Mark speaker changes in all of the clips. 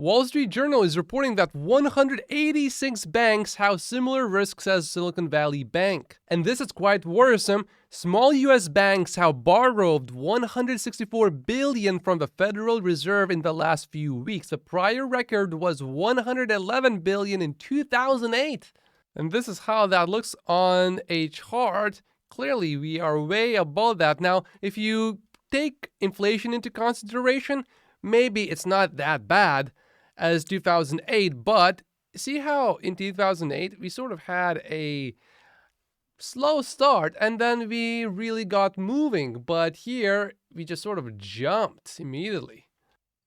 Speaker 1: Wall Street Journal is reporting that 186 banks have similar risks as Silicon Valley Bank. And this is quite worrisome. Small US banks have borrowed $164 billion from the Federal Reserve in the last few weeks. The prior record was $111 billion in 2008. And this is how that looks on a chart. Clearly, we are way above that. Now, if you take inflation into consideration, maybe it's not that bad as 2008, but see how in 2008 we sort of had a slow start and then we really got moving, but here we just sort of jumped immediately.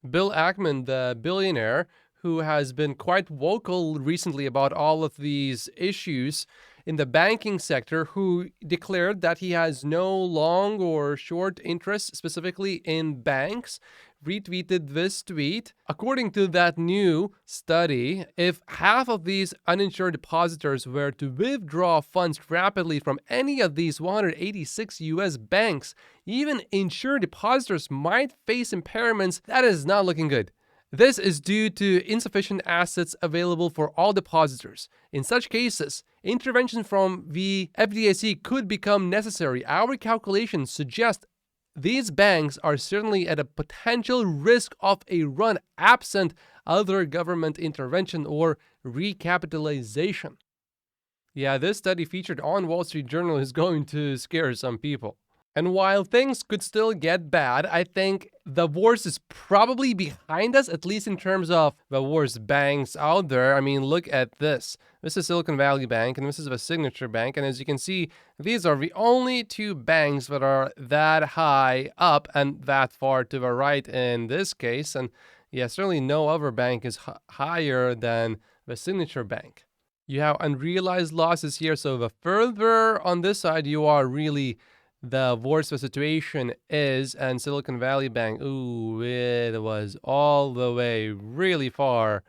Speaker 1: Bill Ackman, the billionaire, who has been quite vocal recently about all of these issues in the banking sector, who declared that he has no long or short interest specifically in banks, retweeted this tweet. According to that new study, if half of these uninsured depositors were to withdraw funds rapidly from any of these 186 US banks, even insured depositors might face impairments. That is not looking good. This is due to insufficient assets available for all depositors. In such cases, intervention from the FDIC could become necessary. Our calculations suggest these banks are certainly at a potential risk of a run absent other government intervention or recapitalization. Yeah, this study featured on Wall Street Journal is going to scare some people. And while things could still get bad, I think the worst is probably behind us, at least in terms of the worst banks out there. I mean, look at this. This is Silicon Valley Bank, and this is a Signature Bank. And as you can see, these are the only two banks that are that high up and that far to the right in this case. And yeah, certainly no other bank is higher than the Signature Bank. You have unrealized losses here. So the further on this side you are, really the worse the situation is. And Silicon Valley Bank, ooh, it was all the way really far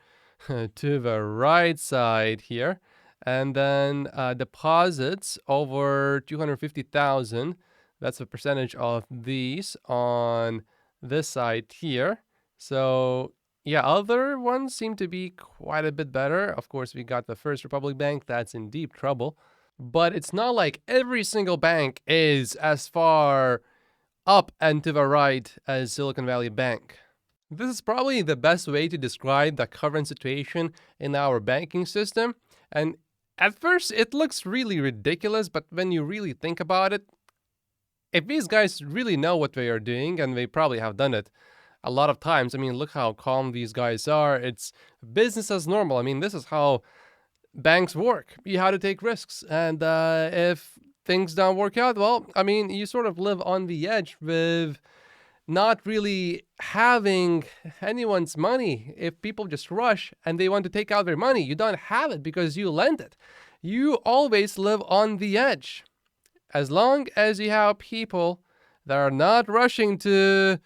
Speaker 1: to the right side here. And then deposits over 250,000. That's the percentage of these on this side here. So yeah, other ones seem to be quite a bit better. Of course, we got the First Republic Bank. That's in deep trouble. But it's not like every single bank is as far up and to the right as Silicon Valley Bank. This is probably the best way to describe the current situation in our banking system. And at first, it looks really ridiculous, but when you really think about it, if these guys really know what they are doing, and they probably have done it a lot of times, I mean, look how calm these guys are. It's business as normal. I mean, this is how banks work. You have to take risks. And if things don't work out, well, I mean, you sort of live on the edge with not really having anyone's money. If people just rush and they want to take out their money, you don't have it because you lent it. You always live on the edge. As long as you have people that are not rushing to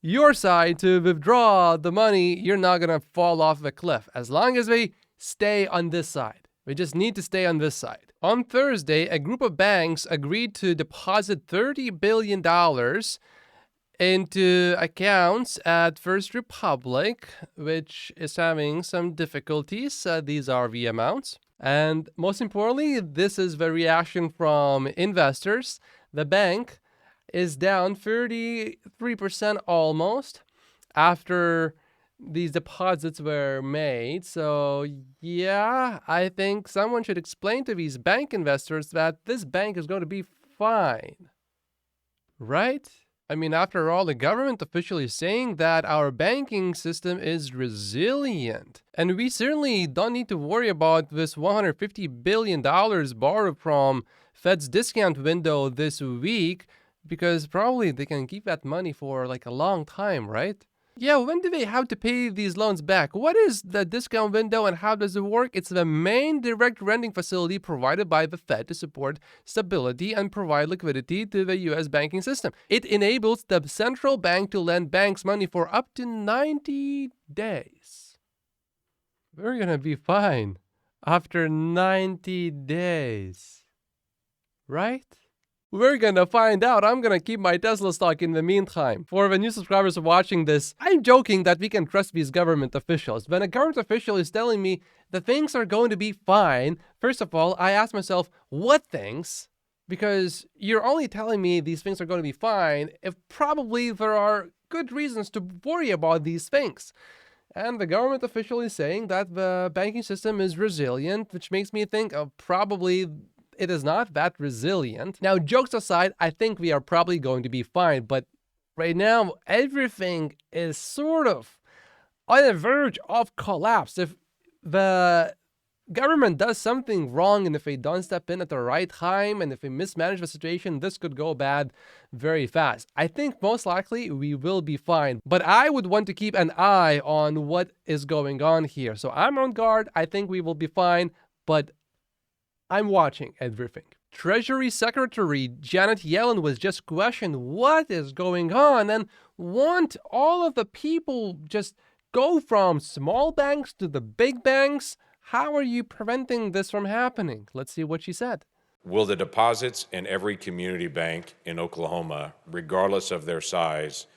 Speaker 1: your side to withdraw the money, you're not going to fall off the cliff. As long as they stay on this side. We just need to stay on this side. On Thursday, a group of banks agreed to deposit $30 billion into accounts at First Republic, which is having some difficulties. These are the amounts. And most importantly, this is the reaction from investors. The bank is down 33% almost after these deposits were made. So yeah, I think someone should explain to these bank investors that this bank is going to be fine. Right? I mean, after all, the government officially is saying that our banking system is resilient. And we certainly don't need to worry about this $150 billion borrowed from Fed's discount window this week, because probably they can keep that money for like a long time, right? Yeah, when do they have to pay these loans back? What is the discount window and how does it work? It's the main direct lending facility provided by the Fed to support stability and provide liquidity to the US banking system. It enables the central bank to lend banks money for up to 90 days. We're gonna be fine after 90 days, right? We're gonna find out. I'm gonna keep my Tesla stock in the meantime. For the new subscribers watching this, I'm joking that we can trust these government officials. When a government official is telling me that things are going to be fine, first of all, I ask myself, what things? Because you're only telling me these things are going to be fine if probably there are good reasons to worry about these things. And the government official is saying that the banking system is resilient, which makes me think of probably it is not that resilient. Now, jokes aside, I think we are probably going to be fine, but right now, everything is sort of on the verge of collapse. If the government does something wrong and if they don't step in at the right time and if they mismanage the situation, this could go bad very fast. I think most likely we will be fine, but I would want to keep an eye on what is going on here. So I'm on guard. I think we will be fine, but I'm watching everything. Treasury Secretary Janet Yellen was just questioned what is going on and won't all of the people just go from small banks to the big banks? How are you preventing this from happening? Let's see what she said.
Speaker 2: Will the deposits in every community bank in Oklahoma, regardless of their size,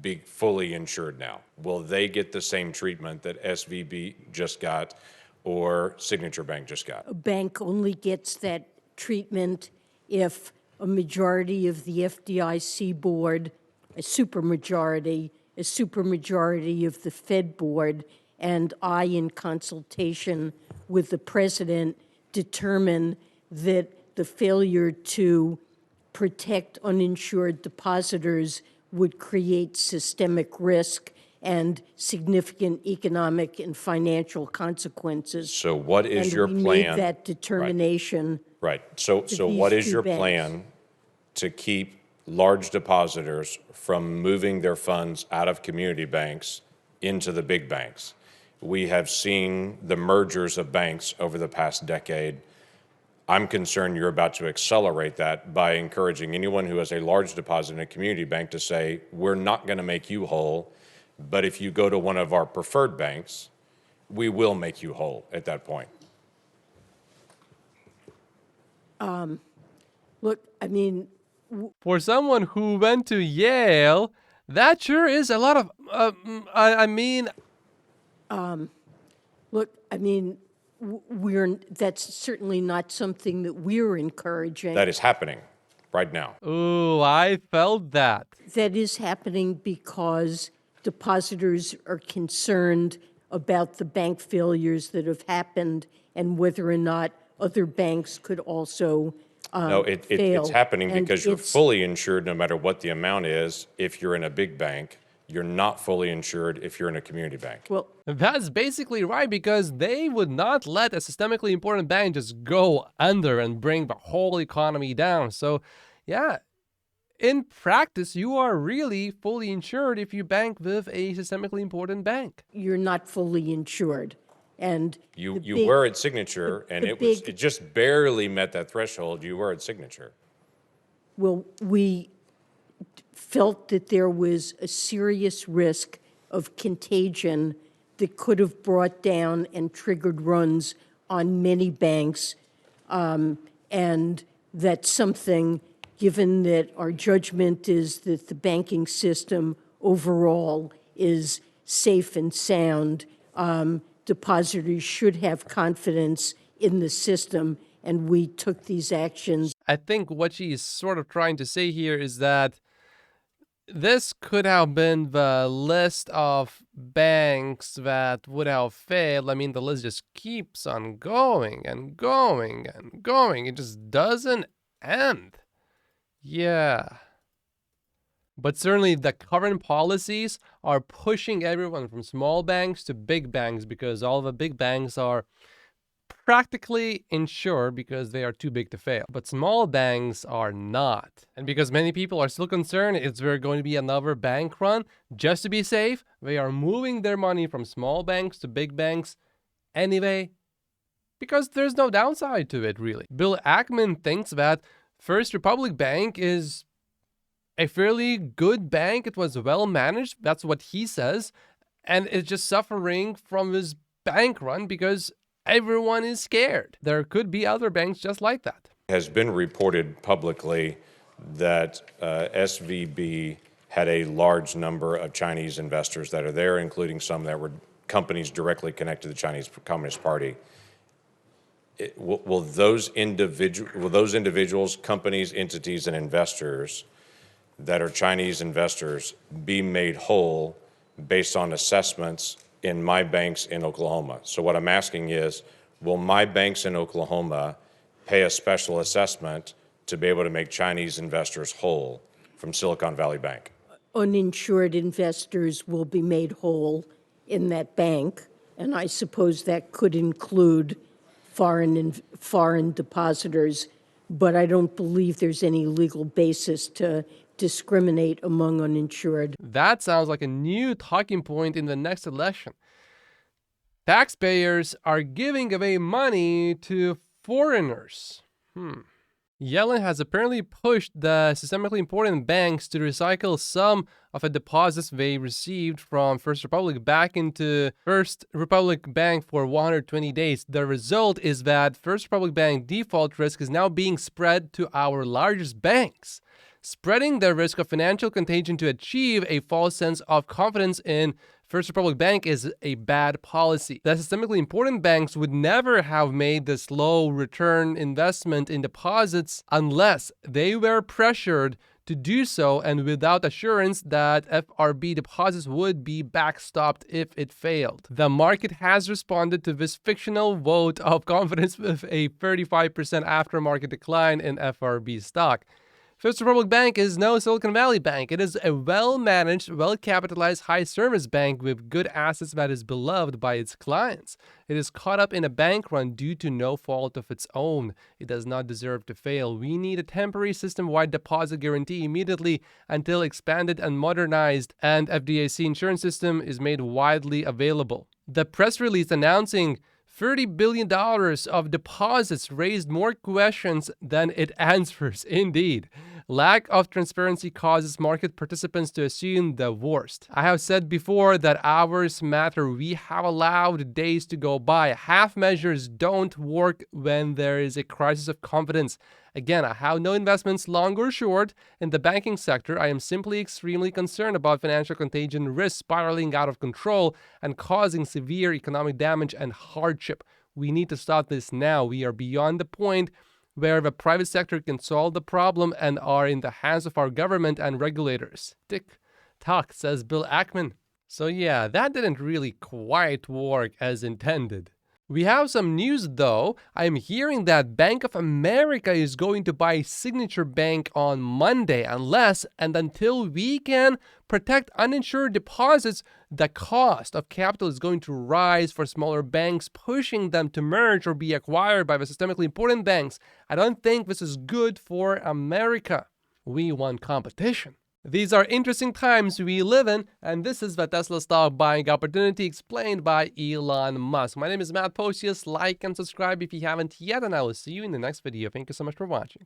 Speaker 2: be fully insured now? Will they get the same treatment that SVB just got or Signature Bank just got?
Speaker 3: A bank only gets that treatment if a majority of the FDIC board, a supermajority of the Fed board, and I, in consultation with the president, determine that the failure to protect uninsured depositors would create systemic risk and significant economic and financial consequences.
Speaker 2: So what is
Speaker 3: and
Speaker 2: your
Speaker 3: we
Speaker 2: plan?
Speaker 3: made that determination.
Speaker 2: Right. So what is your
Speaker 3: banks.
Speaker 2: plan to keep large depositors from moving their funds out of community banks into the big banks? We have seen the mergers of banks over the past decade. I'm concerned you're about to accelerate that by encouraging anyone who has a large deposit in a community bank to say, we're not going to make you whole, but if you go to one of our preferred banks, we will make you whole at that point.
Speaker 3: Look, I mean,
Speaker 1: For someone who went to Yale, that sure is a lot of,
Speaker 3: that's certainly not something that we're encouraging.
Speaker 2: That is happening right now.
Speaker 1: ooh, I felt that.
Speaker 3: That is happening because depositors are concerned about the bank failures that have happened and whether or not other banks could also
Speaker 2: No,
Speaker 3: fail.
Speaker 2: it's happening
Speaker 3: And
Speaker 2: because you're
Speaker 3: it's-
Speaker 2: fully insured no matter what the amount is if you're in a big bank. You're not fully insured if you're in a community bank.
Speaker 3: Well,
Speaker 1: That's basically right, because they would not let a systemically important bank just go under and bring the whole economy down. So, yeah, in practice, you are really fully insured if you bank with a systemically important bank.
Speaker 3: you're not fully insured. And
Speaker 2: You
Speaker 3: the big-
Speaker 2: were at Signature, and
Speaker 3: the
Speaker 2: it
Speaker 3: big-
Speaker 2: just barely met that threshold. You were at Signature.
Speaker 3: Well, we felt that there was a serious risk of contagion that could have brought down and triggered runs on many banks. And that's something, given that our judgment is that the banking system overall is safe and sound, depositors should have confidence in the system, and we took these actions.
Speaker 1: I think what she is sort of trying to say here is that this could have been the list of banks that would have failed. I mean, the list just keeps on going and going and going. It just doesn't end. Yeah. But certainly the current policies are pushing everyone from small banks to big banks because all the big banks are practically insured because they are too big to fail. But small banks are not. And because many people are still concerned, is there going to be another bank run? Just to be safe, they are moving their money from small banks to big banks anyway, because there's no downside to it, really. Bill Ackman thinks that First Republic Bank is a fairly good bank. It was well managed. That's what he says. And it's just suffering from this bank run because everyone is scared. There could be other banks just like that.
Speaker 2: Has been reported publicly that SVB had a large number of Chinese investors that are there, including some that were companies directly connected to the Chinese Communist Party. Will those individuals, companies, entities, and investors that are Chinese investors be made whole based on assessments in my banks in Oklahoma? So what I'm asking is, will my banks in Oklahoma pay a special assessment to be able to make Chinese investors whole from Silicon Valley Bank?
Speaker 3: Uninsured investors will be made whole in that bank, and I suppose that could include foreign depositors, but I don't believe there's any legal basis to discriminate among uninsured.
Speaker 1: That sounds like a new talking point in the next election. Taxpayers are giving away money to foreigners. Yellen has apparently pushed the systemically important banks to recycle some of the deposits they received from First Republic back into First Republic Bank for 120 days. The result is that First Republic Bank default risk is now being spread to our largest banks, spreading the risk of financial contagion to achieve a false sense of confidence in First Republic Bank is a bad policy. The systemically important banks would never have made this low return investment in deposits unless they were pressured to do so and without assurance that FRB deposits would be backstopped if it failed. The market has responded to this fictional vote of confidence with a 35% aftermarket decline in FRB stock. First Republic Bank is no Silicon Valley Bank. It is a well-managed, well-capitalized, high-service bank with good assets that is beloved by its clients. It is caught up in a bank run due to no fault of its own. It does not deserve to fail. We need a temporary system-wide deposit guarantee immediately until expanded and modernized and FDIC insurance system is made widely available. The press release announcing $30 billion of deposits raised more questions than it answers. Indeed. Lack of transparency causes market participants to assume the worst. I have said before that hours matter. We have allowed days to go by. Half measures don't work when there is a crisis of confidence. Again, I have no investments, long or short, in the banking sector. I am simply extremely concerned about financial contagion risks spiraling out of control and causing severe economic damage and hardship. We need to stop this now. We are beyond the point where the private sector can solve the problem and are in the hands of our government and regulators. Tick tock, says Bill Ackman. So yeah, that didn't really quite work as intended. We have some news though. I am hearing that Bank of America is going to buy Signature Bank on Monday unless and until we can protect uninsured deposits, the cost of capital is going to rise for smaller banks, pushing them to merge or be acquired by the systemically important banks. I don't think this is good for America. We want competition. These are interesting times we live in, and this is the Tesla stock buying opportunity explained by Elon Musk. My name is Matt Posius. Like and subscribe if you haven't yet, and I will see you in the next video. Thank you so much for watching.